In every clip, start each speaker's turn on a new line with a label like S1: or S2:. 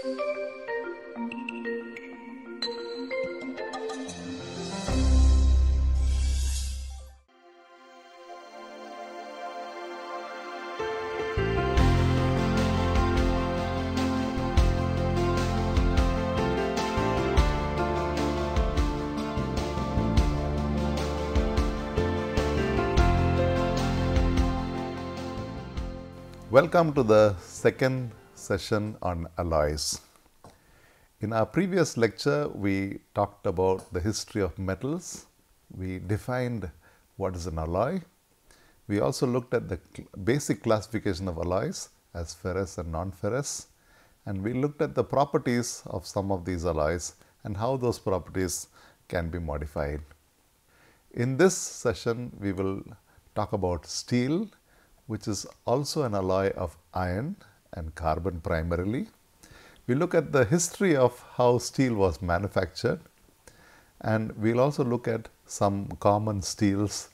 S1: Welcome to the second session on alloys. In our previous lecture, we talked about the history of metals. We defined what is an alloy. We also looked at the basic classification of alloys as ferrous and non-ferrous. And we looked at the properties of some of these alloys and how those properties can be modified. In this session, we will talk about steel, which is also an alloy of iron and carbon primarily. We look at the history of how steel was manufactured, and we'll also look at some common steels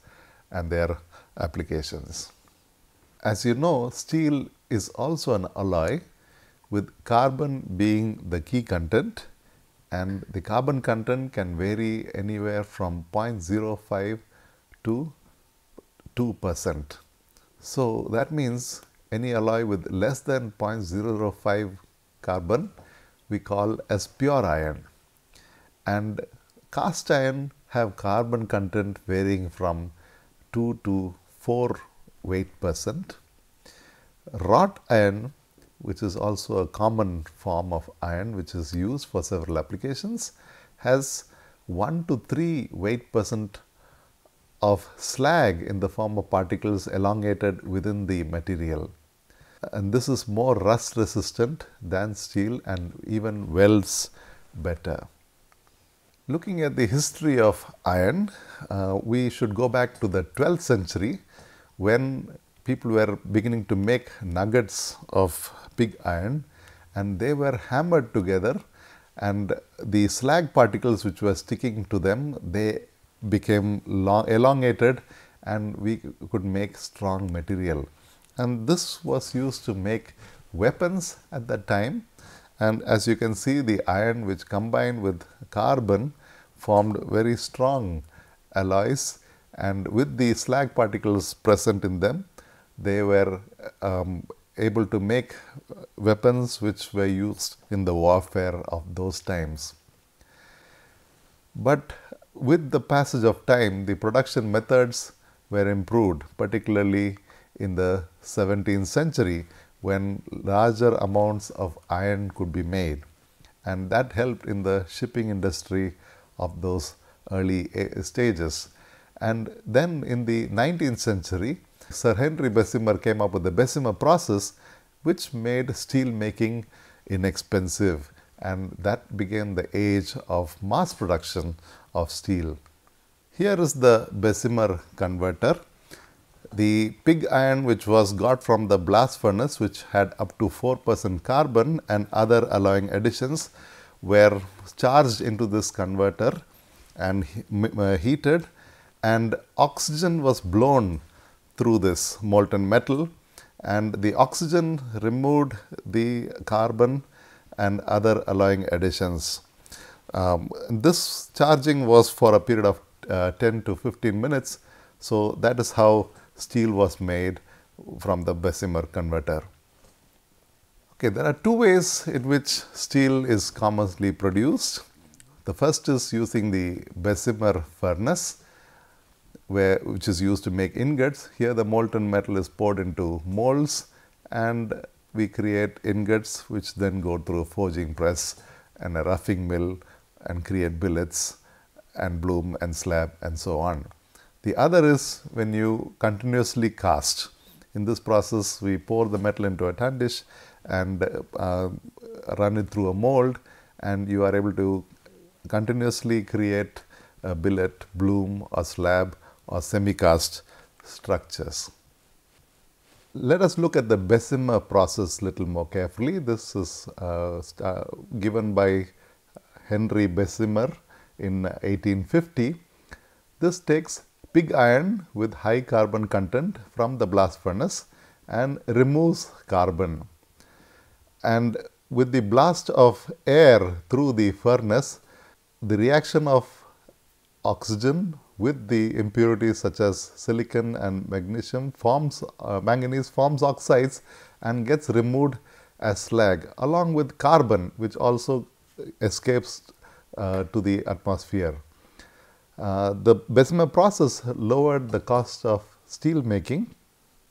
S1: and their applications. As you know, steel is also an alloy with carbon being the key content, and the carbon content can vary anywhere from 0.05 to 2%. So that means any alloy with less than 0.005 carbon we call as pure iron, and cast iron have carbon content varying from 2 to 4 weight%. Wrought iron, which is also a common form of iron which is used for several applications, has 1 to 3 weight% of slag in the form of particles elongated within the material. And this is more rust resistant than steel and even welds better. Looking at the history of iron, we should go back to the 12th century when people were beginning to make nuggets of pig iron, and they were hammered together, and the slag particles which were sticking to them, they became elongated, and we could make strong material. And this was used to make weapons at that time. And as you can see, the iron which combined with carbon formed very strong alloys, and with the slag particles present in them, they were able to make weapons which were used in the warfare of those times. But with the passage of time, the production methods were improved, particularly in the 17th century when larger amounts of iron could be made, and that helped in the shipping industry of those early stages. And then in the 19th century, Sir Henry Bessemer came up with the Bessemer process, which made steel making inexpensive, and that began the age of mass production of steel. Here is the Bessemer converter. The pig iron which was got from the blast furnace, which had up to 4% carbon and other alloying additions, were charged into this converter and heated, and oxygen was blown through this molten metal, and the oxygen removed the carbon and other alloying additions. This charging was for a period of 10 to 15 minutes. So that is how steel was made from the Bessemer converter. Okay, there are two ways in which steel is commonly produced. The first is using the Bessemer furnace, which is used to make ingots. Here the molten metal is poured into molds, and we create ingots which then go through a forging press and a roughing mill and create billets and bloom and slab and so on. The other is when you continuously cast. In this process, we pour the metal into a tin dish and run it through a mold, and you are able to continuously create a billet, bloom or slab or semi-cast structures. Let us look at the Bessemer process little more carefully. This is given by Henry Bessemer in 1850. This takes pig iron with high carbon content from the blast furnace and removes carbon. And with the blast of air through the furnace, the reaction of oxygen with the impurities such as silicon and magnesium forms manganese forms oxides and gets removed as slag, along with carbon, which also escapes to the atmosphere. The Bessemer process lowered the cost of steel making,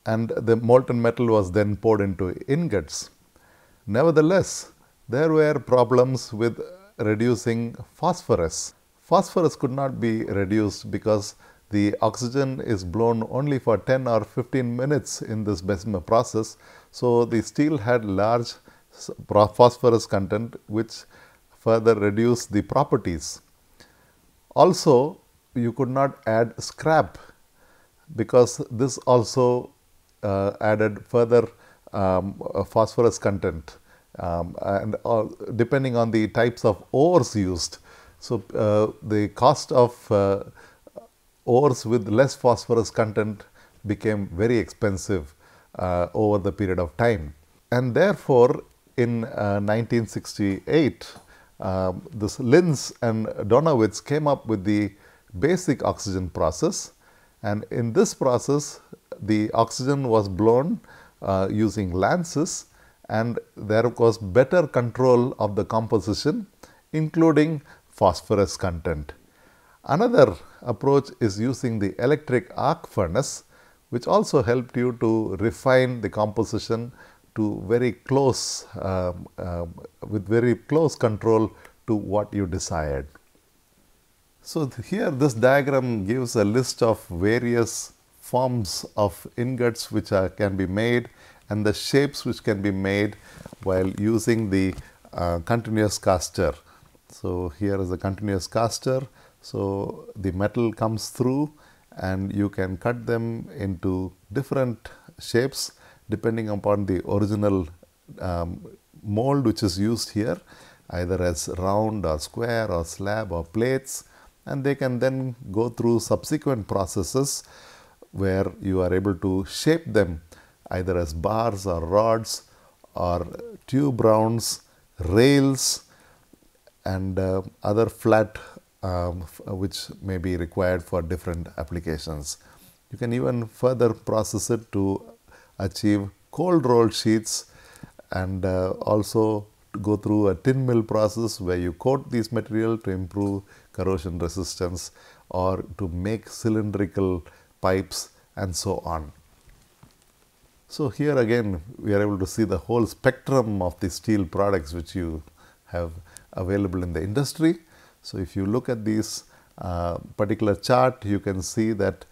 S1: and the molten metal was then poured into ingots. Nevertheless, there were problems with reducing phosphorus. Phosphorus could not be reduced because the oxygen is blown only for 10 or 15 minutes in this Bessemer process. So, the steel had large phosphorus content, which further reduced the properties. Also, you could not add scrap because this also added further phosphorus content, and depending on the types of ores used. So, the cost of ores with less phosphorus content became very expensive over the period of time. And therefore, in 1968, this Linz and Donowitz came up with the basic oxygen process, and in this process the oxygen was blown using lances, and there was better control of the composition, including phosphorus content. Another approach is using the electric arc furnace, which also helped you to refine the composition to very close with very close control to what you desired. So, here this diagram gives a list of various forms of ingots which can be made, and the shapes which can be made while using the continuous caster. So, here is a continuous caster. So, the metal comes through and you can cut them into different shapes depending upon the original mold which is used here, either as round or square or slab or plates, and they can then go through subsequent processes where you are able to shape them either as bars or rods or tube rounds, rails, and other flat which may be required for different applications. You can even further process it to achieve cold rolled sheets, and also go through a tin mill process where you coat these material to improve corrosion resistance or to make cylindrical pipes and so on. So, here again we are able to see the whole spectrum of the steel products which you have available in the industry. So, if you look at this particular chart, you can see that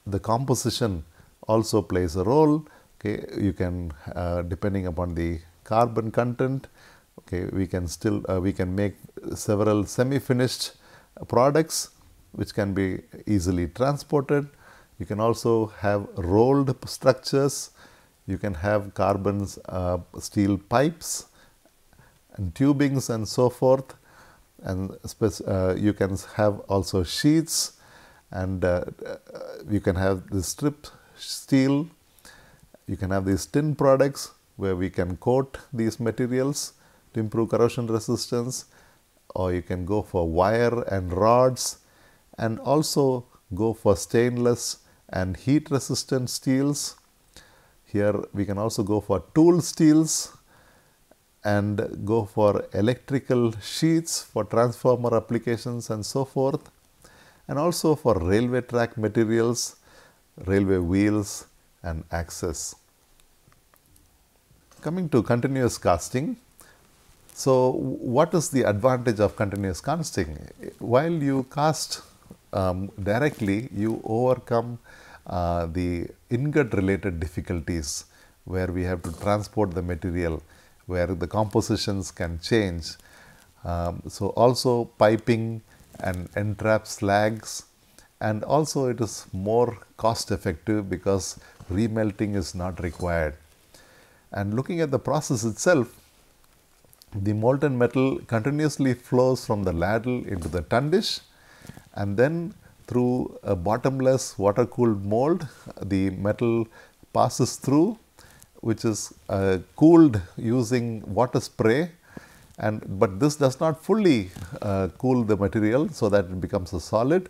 S1: the composition also plays a role. Okay, you can depending upon the carbon content, okay, we can make several semi-finished products which can be easily transported. You can also have rolled structures. You can have carbon steel pipes and tubings and so forth, and you can have also sheets, and you can have the strip steel. You can have these tin products where we can coat these materials to improve corrosion resistance, or you can go for wire and rods, and also go for stainless and heat resistant steels. Here we can also go for tool steels and go for electrical sheets for transformer applications and so forth, and also for railway track materials, railway wheels and axles. Coming to continuous casting. So, what is the advantage of continuous casting? While you cast directly, you overcome the ingot related difficulties where we have to transport the material, where the compositions can change. So, also piping and entrap slags, and also it is more cost effective because remelting is not required. And looking at the process itself, the molten metal continuously flows from the ladle into the tundish, and then through a bottomless water cooled mold the metal passes through, which is cooled using water spray, But this does not fully cool the material so that it becomes a solid.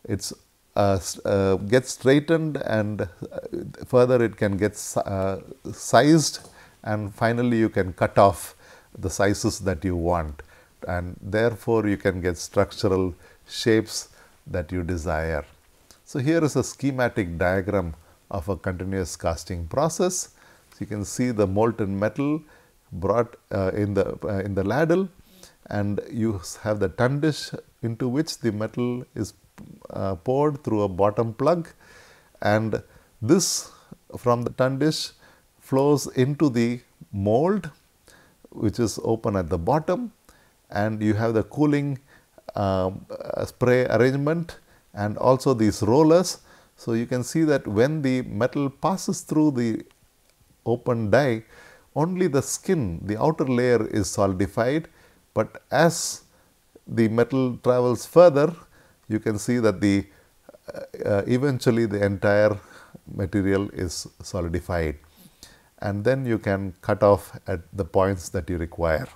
S1: It's gets straightened, and further it can get sized, and finally you can cut off the sizes that you want, and therefore you can get structural shapes that you desire. So here is a schematic diagram of a continuous casting process. So you can see the molten metal brought in the ladle, and you have the tun dish into which the metal is poured through a bottom plug, and this from the tun dish flows into the mold, which is open at the bottom, and you have the cooling spray arrangement and also these rollers. So you can see that when the metal passes through the open die, only the skin, the outer layer, is solidified, but as the metal travels further, you can see that the eventually the entire material is solidified, and then you can cut off at the points that you require.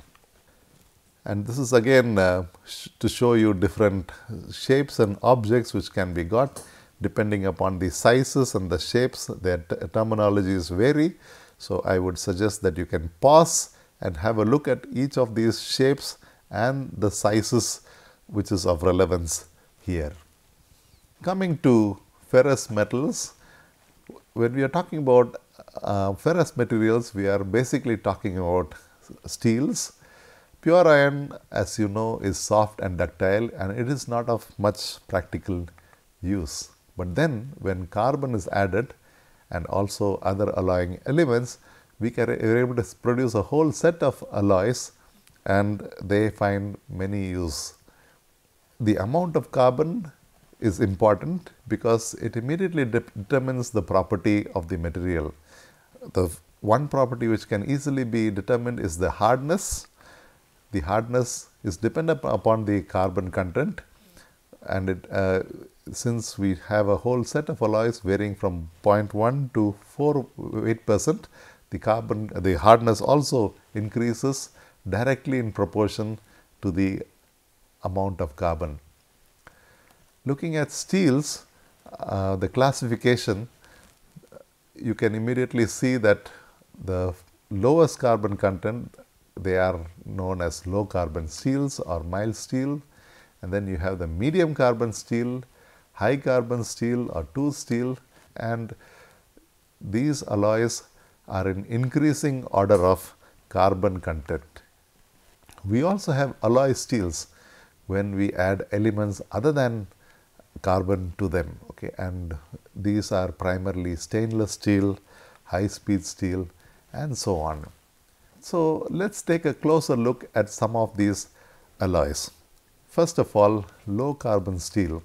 S1: And this is again to show you different shapes and objects which can be got depending upon the sizes and the shapes. Their terminologies vary. So I would suggest that you can pause and have a look at each of these shapes and the sizes which is of relevance here. Coming to ferrous metals, when we are talking about ferrous materials, we are basically talking about steels. Pure iron, as you know, is soft and ductile, and it is not of much practical use. But then when carbon is added and also other alloying elements, we are able to produce a whole set of alloys, and they find many use. The amount of carbon is important because it immediately determines the property of the material. The one property which can easily be determined is the hardness. The hardness is dependent upon the carbon content, and since we have a whole set of alloys varying from 0.1 to 4 weight%, the hardness also increases directly in proportion to the amount of carbon. Looking at steels, the classification, you can immediately see that the lowest carbon content, they are known as low carbon steels or mild steel, and then you have the medium carbon steel, high carbon steel or tool steel, and these alloys are in increasing order of carbon content. We also have alloy steels when we add elements other than carbon to them, okay, and these are primarily stainless steel, high speed steel, and so on. So let's take a closer look at some of these alloys. First of all, low carbon steel.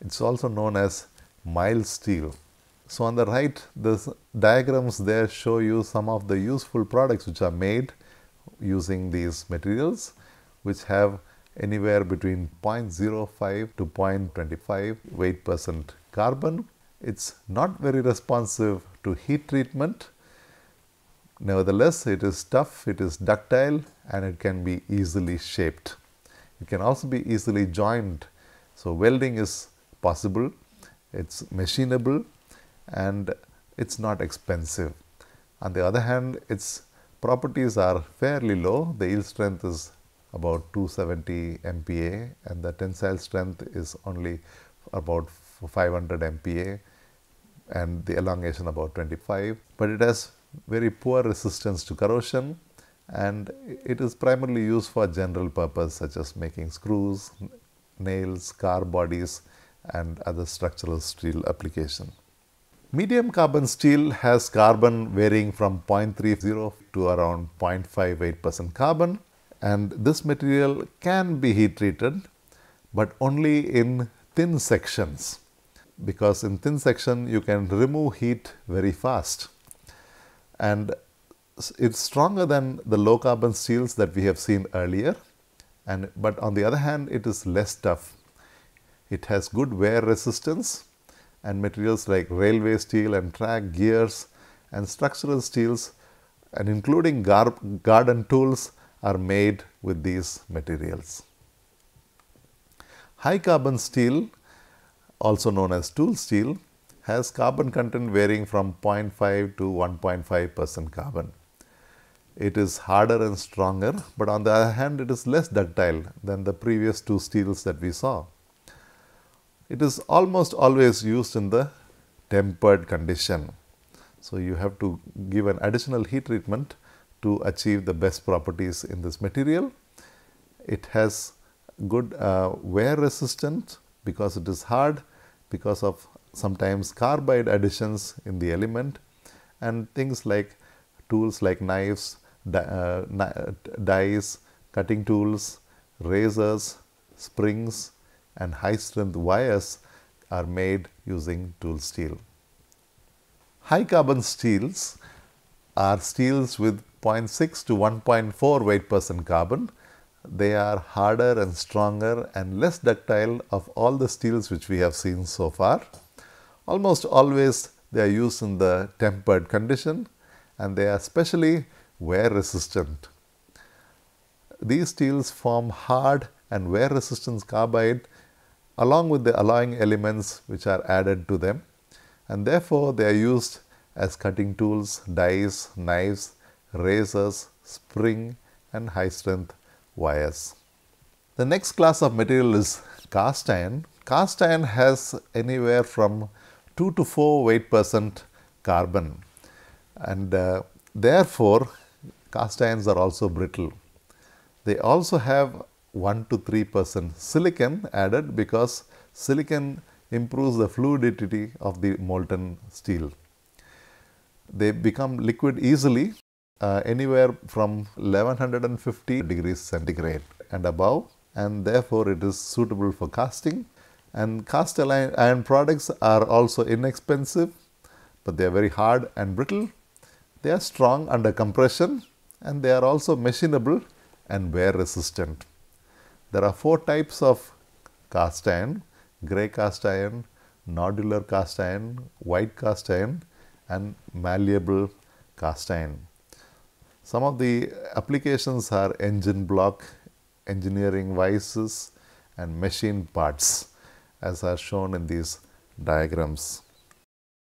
S1: It's also known as mild steel. So on the right, the diagrams there show you some of the useful products which are made using these materials, which have anywhere between 0.05 to 0.25 weight% carbon. It's not very responsive to heat treatment. Nevertheless, it is tough, it is ductile, and it can be easily shaped. It can also be easily joined. So welding is possible, it's machinable, and it's not expensive. On the other hand, its properties are fairly low. The yield strength is about 270 MPa, and the tensile strength is only about 500 MPa, and the elongation about 25. But it has very poor resistance to corrosion, and it is primarily used for general purpose such as making screws, nails, car bodies, and other structural steel application. Medium carbon steel has carbon varying from 0.30 to around 0.58% carbon, and this material can be heat treated, but only in thin sections, because in thin section you can remove heat very fast, and it's stronger than the low carbon steels that we have seen earlier, but on the other hand it is less tough. It has good wear resistance, and materials like railway steel and track gears and structural steels, and including garden tools, are made with these materials. High carbon steel, also known as tool steel, has carbon content varying from 0.5 to 1.5% carbon. It is harder and stronger, but on the other hand, it is less ductile than the previous two steels that we saw. It is almost always used in the tempered condition. So, you have to give an additional heat treatment to achieve the best properties in this material. It has good wear resistant because it is hard, because of sometimes carbide additions in the element, and things like tools like knives, dies, cutting tools, razors, springs, and high strength wires are made using tool steel. High carbon steels are steels with 0.6 to 1.4 weight% carbon. They are harder and stronger and less ductile of all the steels which we have seen so far. Almost always they are used in the tempered condition, and they are especially wear resistant. These steels form hard and wear resistant carbide along with the alloying elements which are added to them, and therefore they are used as cutting tools, dies, knives, razors, spring, and high strength wires. The next class of material is cast iron. Cast iron has anywhere from 2 to 4 weight% carbon, and therefore cast irons are also brittle. They also have 1 to 3% silicon added because silicon improves the fluidity of the molten steel. They become liquid easily anywhere from 1150 degrees centigrade and above, and therefore it is suitable for casting. And cast iron products are also inexpensive, but they are very hard and brittle. They are strong under compression, and they are also machinable and wear resistant. There are 4 types of cast iron: grey cast iron, nodular cast iron, white cast iron, and malleable cast iron. Some of the applications are engine block, engineering vices, and machine parts, as are shown in these diagrams.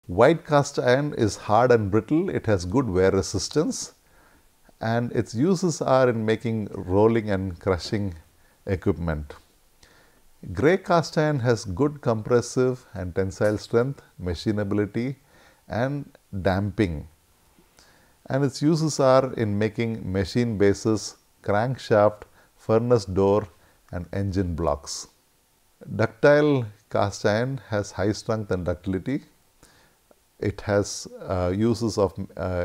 S1: White cast iron is hard and brittle. It has good wear resistance, and its uses are in making rolling and crushing equipment. Grey cast iron has good compressive and tensile strength, machinability, and damping, and its uses are in making machine bases, crankshaft, furnace door, and engine blocks. Ductile cast iron has high strength and ductility. It has uses of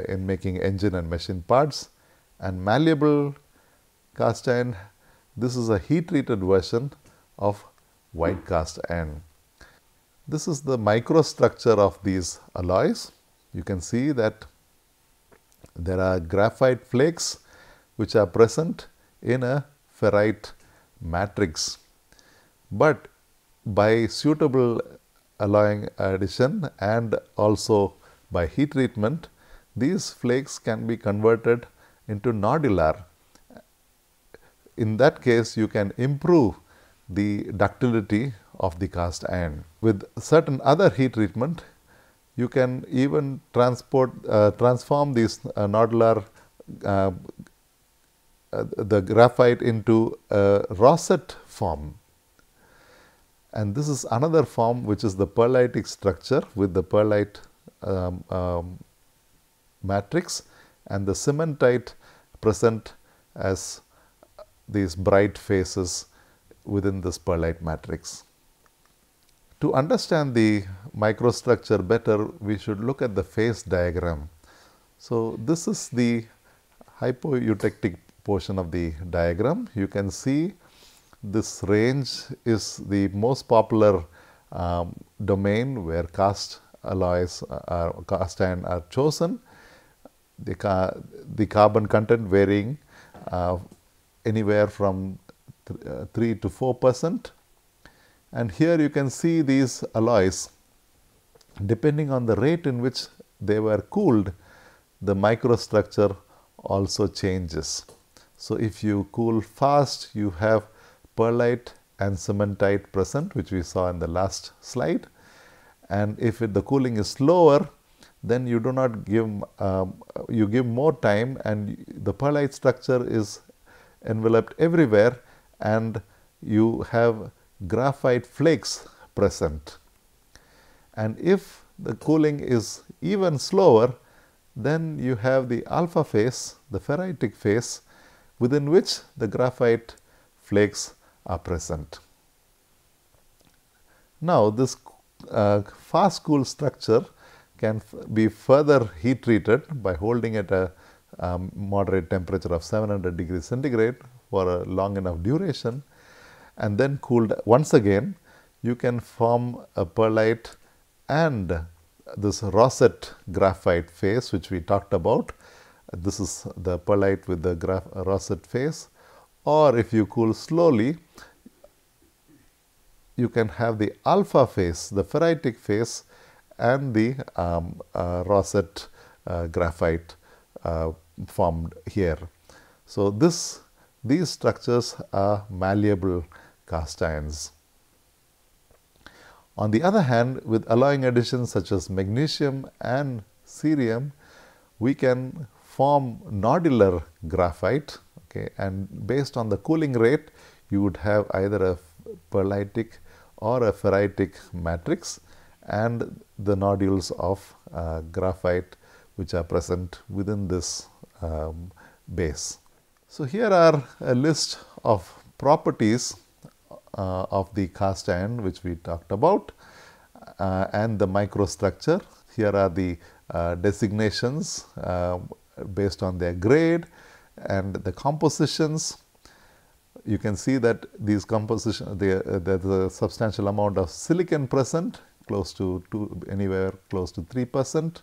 S1: in making engine and machine parts. And malleable cast iron, this is a heat treated version of white cast iron. This is the microstructure of these alloys. You can see that there are graphite flakes which are present in a ferrite matrix, but by suitable alloying addition and also by heat treatment, these flakes can be converted into nodular. In that case, you can improve the ductility of the cast iron. With certain other heat treatment, you can even transform these nodular the graphite into a rosette form. And this is another form which is the pearlitic structure with the pearlite matrix and the cementite present as these bright faces within this pearlite matrix. To understand the microstructure better, we should look at the phase diagram. So, this is the hypoeutectic portion of the diagram. You can see this range is the most popular domain where cast alloys cast iron are chosen. The carbon content varying anywhere from 3 to 4%. And here you can see these alloys, depending on the rate in which they were cooled, the microstructure also changes. So, if you cool fast, you have perlite and cementite present, which we saw in the last slide. And if the cooling is slower, then you do not give, you give more time, and the perlite structure is enveloped everywhere, and you have graphite flakes present. And if the cooling is even slower, then you have the alpha phase, the ferritic phase, within which the graphite flakes are present. Now, this fast cool structure can be further heat treated by holding at a moderate temperature of 700 degrees centigrade for a long enough duration, and then cooled once again. You can form a perlite and this rosette graphite phase, which we talked about. This is the perlite with the rosette phase. Or if you cool slowly, you can have the alpha phase, the ferritic phase, and the rosette graphite formed here. So, these structures are malleable cast irons. On the other hand, with alloying additions such as magnesium and cerium, we can form nodular graphite, okay, and based on the cooling rate, you would have either a perlitic or a ferritic matrix and the nodules of graphite which are present within this base. So, here are a list of properties of the cast iron which we talked about and the microstructure. Here are the designations based on their grade and the compositions. You can see that these compositions, there is a substantial amount of silicon present, close to anywhere close to 3%,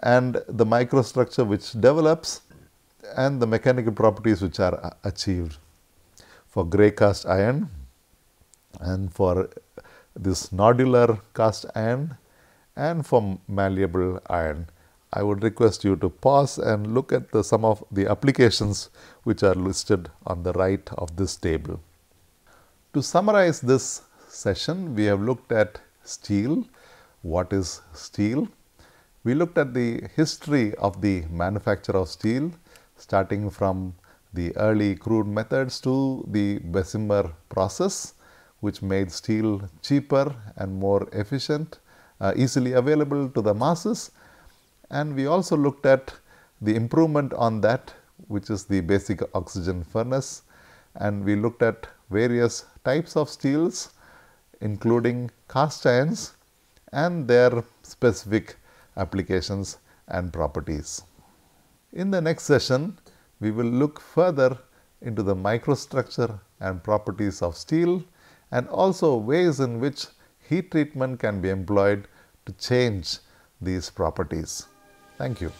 S1: and the microstructure which develops and the mechanical properties which are achieved for grey cast iron and for this nodular cast iron and for malleable iron. I would request you to pause and look at some of the applications which are listed on the right of this table. To summarize this session, we have looked at steel. What is steel? We looked at the history of the manufacture of steel, starting from the early crude methods to the Bessemer process, which made steel cheaper and more efficient, easily available to the masses. And we also looked at the improvement on that, which is the basic oxygen furnace, and we looked at various types of steels, including cast irons and their specific applications and properties. In the next session, we will look further into the microstructure and properties of steel, and also ways in which heat treatment can be employed to change these properties. Thank you.